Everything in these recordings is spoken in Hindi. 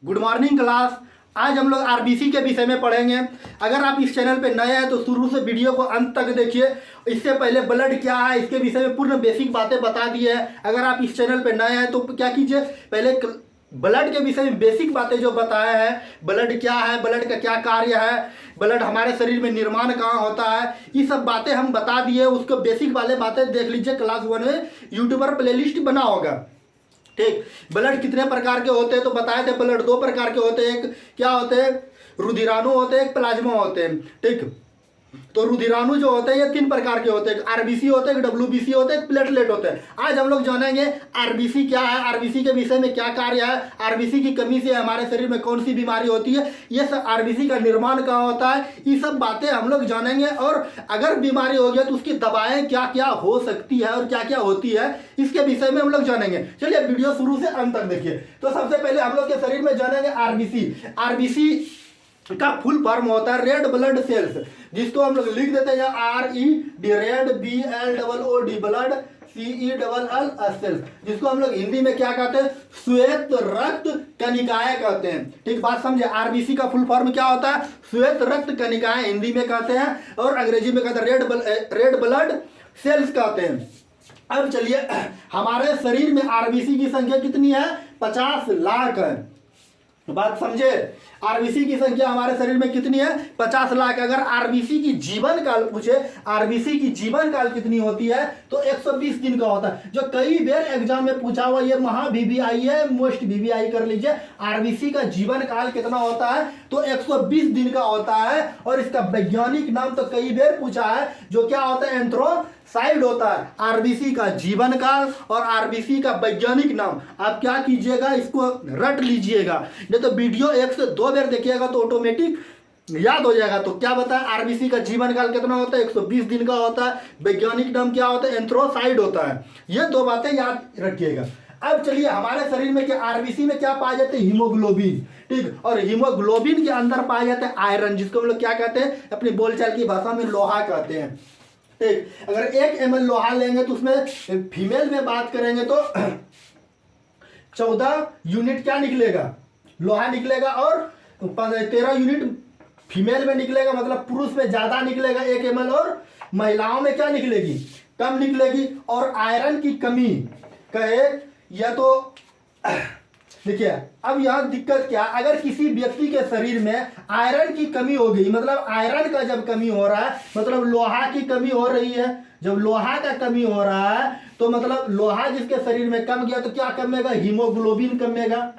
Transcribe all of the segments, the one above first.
Good morning class. आज हम लोग आरबीसी के विषय में पढ़ेंगे। अगर आप इस चैनल पे नए हैं तो शुरू से वीडियो को अंत तक देखिए। इससे पहले ब्लड क्या है इसके विषय में पूर्ण बेसिक बातें बता दी है। अगर आप इस चैनल पे नए हैं तो क्या कीजिए, पहले ब्लड के विषय में बेसिक बातें जो बताया है, ब्लड क्या है, ब्लड का क्या कार्य है, ब्लड हमारे शरीर में निर्माण कहाँ होता है, ये सब बातें हम बता दिए। उसको बेसिक वाले बातें देख लीजिए, क्लास 1 में यूट्यूब पर प्लेलिस्ट बना होगा। ठीक, ब्लड कितने प्रकार के होते हैं तो बताए थे। ब्लड 2 प्रकार के होते हैं, एक क्या होते हैं, रुधिराणु होते हैं, एक प्लाज्मा होते हैं। ठीक, तो रुधिराणु जो होते हैं ये 3 प्रकार के होते हैं, आरबीसी होते हैं, डब्ल्यूबीसी होते हैं, प्लेटलेट होते हैं। आज हम लोग जानेंगे आरबीसी क्या है, आरबीसी के विषय में क्या कार्य है, आरबीसी की कमी से हमारे शरीर में कौन सी बीमारी होती है, ये सब आरबीसी का निर्माण कहाँ होता है, ये सब बातें हम लोग जानेंगे। और अगर बीमारी हो गई तो उसकी दवाएं क्या क्या हो सकती है और क्या क्या होती है, इसके विषय में हम लोग जानेंगे। चलिए वीडियो शुरू से अंत तक देखिए। तो सबसे पहले हम लोग के शरीर में जानेंगे आरबीसी। आरबीसी का फुल फॉर्म होता है रेड ब्लड सेल्स, जिसको हम लोग लिख देते हैं RED, red, BLOOD, blood, CELL cells, जिसको हम लोग हिंदी में क्या कहते हैं, श्वेत रक्त कनिकाएं कहते हैं। ठीक, बात समझे। आरबीसी का फुल फॉर्म क्या होता है, श्वेत रक्त कनिकाएं हिंदी में कहते हैं और अंग्रेजी में कहते हैं रेड ब्लड सेल्स कहते हैं। अब चलिए, हमारे शरीर में आरबीसी की संख्या कितनी है, 50 लाख है। बात समझे, आरबीसी की संख्या हमारे शरीर में कितनी है, 50 लाख। अगर आरबीसी की जीवन काल पूछे, आरबीसी की जीवन काल कितनी होती है तो 120 दिन का होता है, जो कई बार एग्जाम में पूछा हुआ, ये महा VVI है, मोस्ट VVI कर लीजिए। आरबीसी का जीवन काल कितना होता है तो 120 दिन का होता है। और इसका वैज्ञानिक नाम तो कई बार पूछा है, जो क्या होता है, एंथ्रोसाइड होता है। आरबीसी का जीवन काल और आरबीसी का वैज्ञानिक नाम आप क्या कीजिएगा, इसको रट लीजिएगा, नहीं तो वीडियो 1 से 2 बार देखिएगा तो ऑटोमेटिक याद हो जाएगा। तो क्या बताया, आरबीसी का जीवन काल कितना होता है, 120 दिन का होता है। वैज्ञानिक नाम क्या होता है, एंथ्रोसाइड होता है। ये 2 बातें याद रखिएगा। अब चलिए, हमारे शरीर में क्या, आरबीसी में क्या पाए जाते हैं, हीमोग्लोबिन। ठीक, और हीमोग्लोबिन के अंदर पाए जाते हैं आयरन, जिसको हम लोग क्या कहते हैं, अपनी बोलचाल की भाषा में लोहा कहते हैं। ठीक, अगर 1 ml लोहा लेंगे तो उसमें फीमेल में बात करेंगे तो 14 यूनिट क्या निकलेगा, लोहा निकलेगा, और 13 यूनिट फीमेल में निकलेगा, मतलब पुरुष में ज्यादा निकलेगा 1 ml, और महिलाओं में क्या निकलेगी, कम निकलेगी। और आयरन की कमी कहे या तो देखिए, अब यह दिक्कत क्या, अगर किसी व्यक्ति के शरीर में आयरन की कमी हो गई, मतलब आयरन का जब कमी हो रहा है, मतलब लोहा की कमी हो रही है। जब लोहा का कमी हो रहा है तो मतलब लोहा जिसके शरीर में कम गया तो क्या कमेगा, हीमोग्लोबिन कमेगा।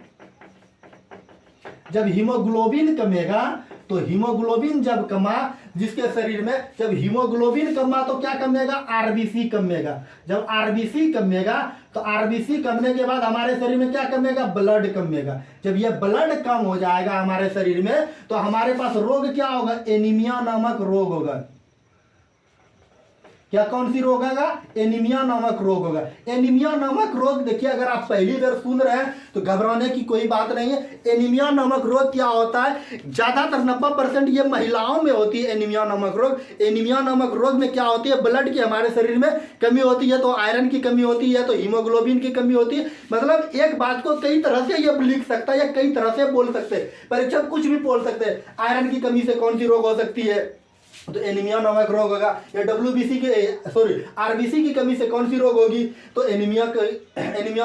जब हीमोग्लोबिन कमेगा तो हीमोग्लोबिन जब कमा जिसके शरीर में, जब हीमोग्लोबिन कमा तो क्या कमेगा, आरबीसी कमेगा। जब आरबीसी कमेगा तो आरबीसी कमने के बाद हमारे शरीर में क्या कमेगा, ब्लड कमेगा। जब यह ब्लड कम हो जाएगा हमारे शरीर में तो हमारे पास रोग क्या होगा, एनीमिया नामक रोग होगा। क्या, कौन सी रोग होगा, एनीमिया नामक रोग होगा। एनीमिया नामक रोग देखिए, अगर आप पहली बार सुन रहे हैं तो घबराने की कोई बात नहीं है। एनीमिया नामक रोग क्या होता है, ज्यादातर 90% ये महिलाओं में होती है एनीमिया नामक रोग। एनीमिया नामक रोग में क्या होती है, ब्लड की हमारे शरीर में कमी होती है, तो आयरन की कमी होती है, तो हीमोग्लोबिन की कमी होती है। मतलब एक बात को कई तरह से ये लिख सकता है या कई तरह से बोल सकते हैं, परीक्षक कुछ भी बोल सकते हैं। आयरन की कमी से कौन सी रोग हो सकती है तो एनीमिया नामक रोग होगा, या आरबीसी की कमी से कौन सी रोग होगी तो एनीमिया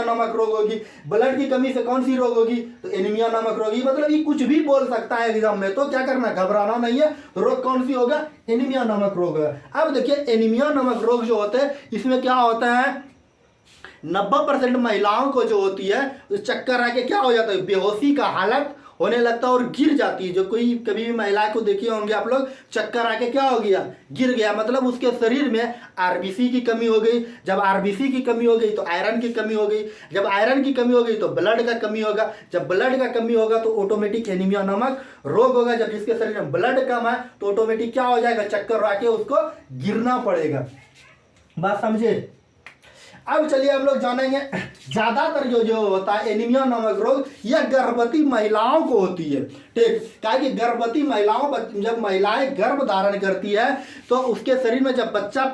नामक रोग होगी। ब्लड की कमी से कौन सी रोग होगी तो एनीमिया नामक रोग होगी। मतलब ये कुछ भी बोल सकता है एग्जाम में, तो क्या करना, घबराना नहीं है। रोग कौन सी होगा, एनीमिया नामक रोग होगा। अब देखिए, एनीमिया नामक रोग जो होते हैं इसमें क्या होता है, 90% महिलाओं को जो होती है चक्कर आके क्या हो जाता है, बेहोशी का हालत होने लगता है और गिर जाती है। जो कोई कभी भी महिला को देखे होंगे आप लोग, चक्कर आके क्या हो गया, गिर गया, मतलब उसके शरीर में आरबीसी की कमी हो गई। जब आरबीसी की कमी हो गई तो आयरन की कमी हो गई। जब आयरन की कमी हो गई तो ब्लड का कमी होगा। जब ब्लड का कमी होगा तो ऑटोमेटिक एनीमिया नामक रोग होगा। जब जिसके शरीर में ब्लड कम है तो ऑटोमेटिक क्या हो जाएगा, चक्कर आके उसको गिरना पड़ेगा। बात समझे। अब चलिए हम लोग जानेंगे, ज्यादातर जो होता है एनीमिया नामक रोग, यह गर्भवती महिलाओं को होती है। ठीक, क्या कि गर्भवती महिलाओं, जब महिलाएं गर्भ धारण करती है तो उसके शरीर में जब बच्चा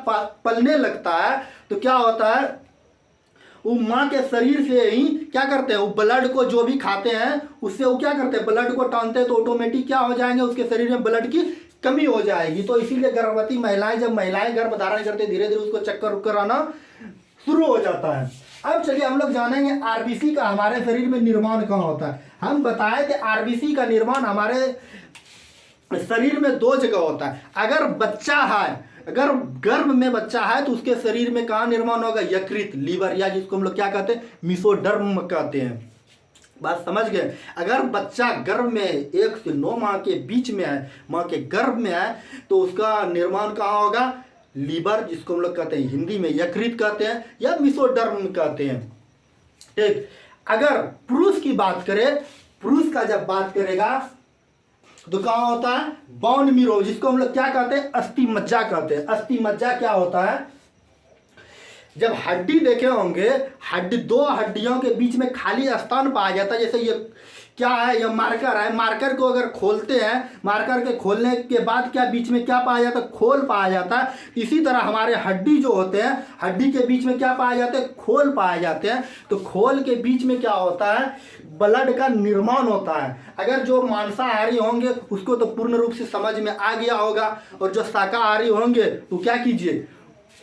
पलने लगता है तो क्या होता है, वो माँ के शरीर से ही क्या करते हैं, वो ब्लड को जो भी खाते हैं उससे वो क्या करते हैं, ब्लड को टानते हैं, तो ऑटोमेटिक क्या हो जाएंगे, उसके शरीर में ब्लड की कमी हो जाएगी। तो इसीलिए गर्भवती महिलाएं, जब महिलाएं गर्भ धारण करते धीरे धीरे उसको चक्कर उक्कर आना शुरू हो जाता है। अब चलिए हम लोग जानेंगे आरबीसी का हमारे शरीर में निर्माण कहाँ होता है। हम बताए थे आरबीसी का निर्माण हमारे शरीर में 2 जगह होता है। अगर बच्चा है, अगर गर्भ में बच्चा है तो उसके शरीर में कहाँ निर्माण होगा, यकृत, लीवर, या जिसको हम लोग क्या कहते हैं, मेसोडर्म कहते हैं। बात समझ गए। अगर बच्चा गर्भ में 1 से 9 माह के बीच में है, माँ के गर्भ में है, तो उसका निर्माण कहाँ होगा, लीवर, जिसको हम लोग कहते हैं हिंदी में यकृत कहते हैं या मेसोडर्म कहते हैं। ठीक। अगर पुरुष की बात करें, पुरुष का जब बात करेगा तो कहाँ होता है, बोन मैरो, जिसको हम लोग क्या कहते हैं, अस्थि मज्जा कहते हैं। अस्थि मज्जा क्या होता है, जब हड्डी देखे होंगे, हड्डी 2 हड्डियों के बीच में खाली स्थान पाया जाता है। जैसे ये क्या है, ये मार्कर है, मार्कर को अगर खोलते हैं, मार्कर के खोलने के बाद क्या बीच में क्या पाया जाता है, खोल पाया जाता है। इसी तरह हमारे हड्डी जो होते हैं, हड्डी के बीच में क्या पाया जाता है, खोल पाए जाते हैं। तो खोल के बीच में क्या होता है, ब्लड का निर्माण होता है। अगर जो मांसाहारी होंगे उसको तो पूर्ण रूप से समझ में आ गया होगा, और जो शाकाहारी होंगे तो क्या कीजिए,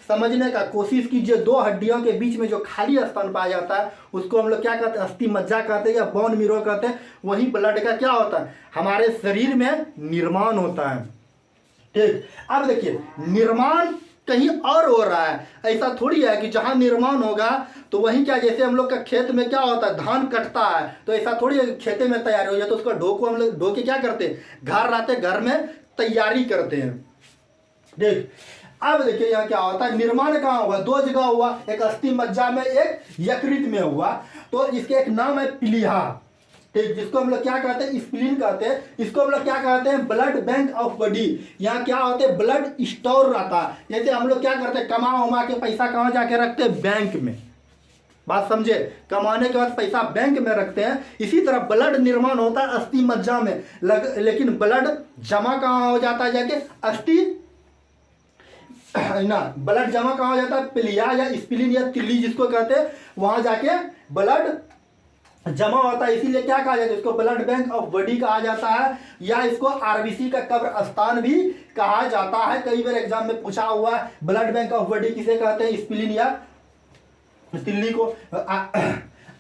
समझने का कोशिश कीजिए। 2 हड्डियों के बीच में जो खाली स्थान पाया जाता है उसको हम लोग क्या कहते हैं, अस्थि मज्जा कहते हैं या बोन मैरो कहते हैं। वही ब्लड का क्या होता है, हमारे शरीर में निर्माण होता है। ठीक। अब देखिए, निर्माण कहीं और हो रहा है, ऐसा थोड़ी है कि जहां निर्माण होगा तो वहीं क्या, जैसे हम लोग का खेत में क्या होता है, धान कटता है, तो ऐसा थोड़ी है खेते में तैयारी हो जाए तो उसका ढो को हम लोग ढो के क्या करते हैं, घर लाते, घर में तैयारी करते हैं। देख, अब देखिए यहाँ क्या होता है, निर्माण कहाँ हुआ, 2 जगह हुआ, एक अस्थि मज्जा में, एक यकृत में हुआ। तो इसके एक नाम है प्लीहा, ठीक, जिसको हम लोग क्या कहते हैं, स्प्लीन कहते हैं। इसको हम लोग क्या कहते हैं, ब्लड बैंक ऑफ बॉडी। यहाँ क्या होते हैं, ब्लड स्टोर रहता है। जैसे हम लोग क्या करते हैं, कमा उमा के पैसा कहाँ जाके रखते हैं, बैंक में। बात समझे, कमाने के बाद पैसा बैंक में रखते हैं। इसी तरह ब्लड निर्माण होता है अस्थि मज्जा में, लेकिन ब्लड जमा कहाँ हो जाता है, जाके अस्थि ना, ब्लड जमा कहाँ हो जाता है, प्लिया या स्प्लीन या तिल्ली जिसको कहते हैं, वहां जाके ब्लड जमा होता है। इसीलिए क्या कहा जाता है, इसको ब्लड बैंक ऑफ बॉडी कहा जाता है, या इसको आरबीसी का कब्र स्थान भी कहा जाता है। कई बार एग्जाम में पूछा हुआ है, ब्लड बैंक ऑफ बॉडी किसे कहते हैं, स्प्लीन या तिल्ली को।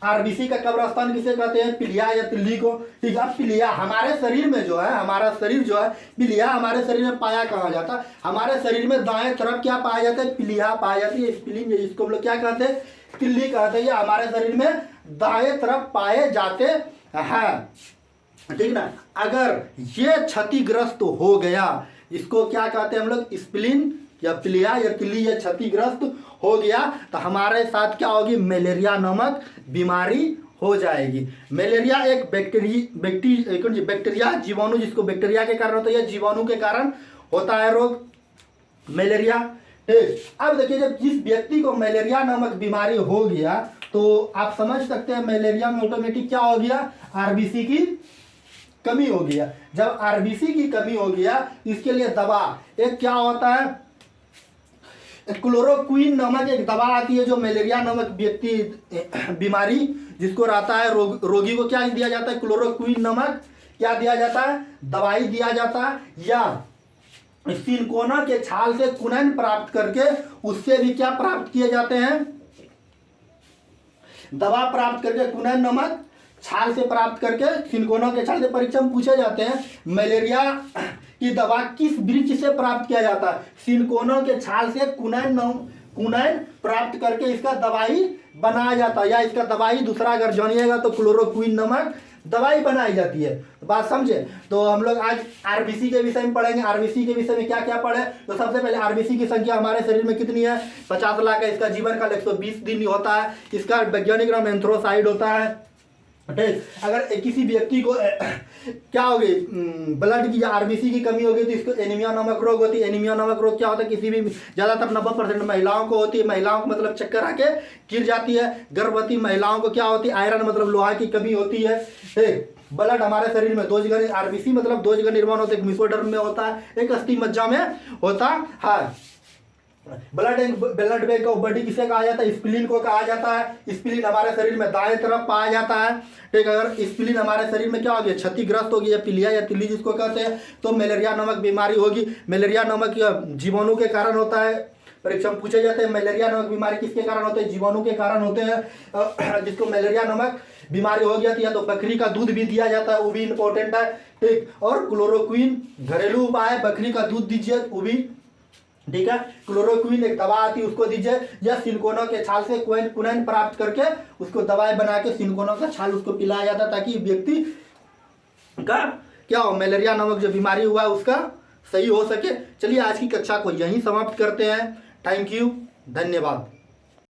आरबीसी का कब्र स्थान किसे कहते हैं, प्लिया या तिल्ली को। ठीक है। प्लिया हमारे शरीर में जो है, हमारा शरीर जो है, प्लिया हमारे शरीर में पाया कहाँ जाता है, हमारे शरीर में दाएं तरफ क्या पाया जाता है, प्लिया पाया जाती है। स्प्लीन जिसको हम लोग क्या कहते हैं, तिल्ली कहते हैं, हमारे शरीर में दाएं तरफ पाए जाते हैं। ठीक ना। अगर ये क्षतिग्रस्त हो गया, इसको क्या कहते हैं हम लोग, स्प्लीन या प्लिया या तिल्ली या क्षतिग्रस्त हो गया, तो हमारे साथ क्या होगी, मलेरिया नामक बीमारी हो जाएगी। मलेरिया एक बैक्टीरिया जीवाणु, जिसको बैक्टीरिया के कारण होता है या जीवाणु के कारण होता है रोग, मलेरिया। अब देखिए, जब जिस व्यक्ति को मलेरिया नामक बीमारी हो गया तो आप समझ सकते हैं मलेरिया में ऑटोमेटिक क्या हो गया, आरबीसी की कमी हो गया। जब आरबीसी की कमी हो गया, इसके लिए दवा एक क्या होता है, क्लोरोक्विन नामक एक दवा आती है, जो मलेरिया नामक व्यक्ति बीमारी जिसको रहता है, रोगी को क्या दिया जाता है, क्लोरोक्विन नामक क्या दिया जाता है, दवाई दिया जाता है। या सिनकोना के छाल से कुनैन प्राप्त करके उससे भी क्या प्राप्त किए जाते हैं, दवा प्राप्त करके, कुनैन नामक छाल से प्राप्त करके, सिनकोना के छाल से। परीक्षा में पूछे जाते हैं मलेरिया की दवा किस वृक्ष से प्राप्त किया जाता है, सिनकोना के छाल से कुनैन प्राप्त करके इसका दवाई बनाया जाता है, या इसका दवाई दूसरा अगर जानिएगा तो क्लोरोक्विन नामक दवाई बनाई जाती है। बात समझे। तो हम लोग आज आरबीसी के विषय में पढ़ेंगे। आरबीसी के विषय में क्या क्या पढ़े, तो सबसे पहले आरबीसी की संख्या हमारे शरीर में कितनी है, 50 लाख है। इसका जीवन काल 120 दिन होता है। इसका वैज्ञानिक नाम एंथ्रोसाइड होता है। ठीक। अगर किसी व्यक्ति को क्या होगी, ब्लड की या आरबीसी की कमी होगी तो इसको एनीमिया नामक रोग होती है। एनीमिया नामक रोग क्या होता है, किसी भी ज़्यादातर 90% महिलाओं को होती है। महिलाओं को मतलब चक्कर आके गिर जाती है। गर्भवती महिलाओं को क्या होती है, आयरन मतलब लोहा की कमी होती है। ठीक। ब्लड हमारे शरीर में 2 जगह, आरबीसी मतलब 2 जगह निर्माण होता है, एक मेसोडर्म में होता है, एक अस्थि मज्जा में होता है। ब्लड बैंक ऑफ बॉडी किसे कहा जाता है? स्प्लीन को कहा जाता है। स्प्लीन हमारे शरीर में दाएं तरफ पाया जाता है। ठीक, अगर स्प्लीन हमारे शरीर में क्या हो गया, क्षतिग्रस्त होगी या पीलिया या तिल्ली जिसको कहते हैं, तो मलेरिया नामक बीमारी होगी। मलेरिया नामक जीवाणु के कारण होता है। परीक्षा में पूछे जाते हैं मलेरिया नामक बीमारी किसके कारण होते हैं? जीवाणु के कारण होते हैं। जिसको मलेरिया नामक बीमारी हो गया तो या तो बकरी का दूध भी दिया जाता है, वो भी इंपॉर्टेंट है। ठीक, और क्लोरोक्विन घरेलू उपाय, बकरी का दूध दीजिए वो भी, ठीक है। क्लोरोक्विन एक दवा आती है उसको दीजिए, या सिलिकोना के छाल से क्विनोन प्राप्त करके उसको दवाई बना के सिलिकोना का छाल उसको पिलाया जाता है, ताकि व्यक्ति का क्या हो, मलेरिया नामक जो बीमारी हुआ है उसका सही हो सके। चलिए आज की कक्षा को यहीं समाप्त करते हैं। थैंक यू, धन्यवाद।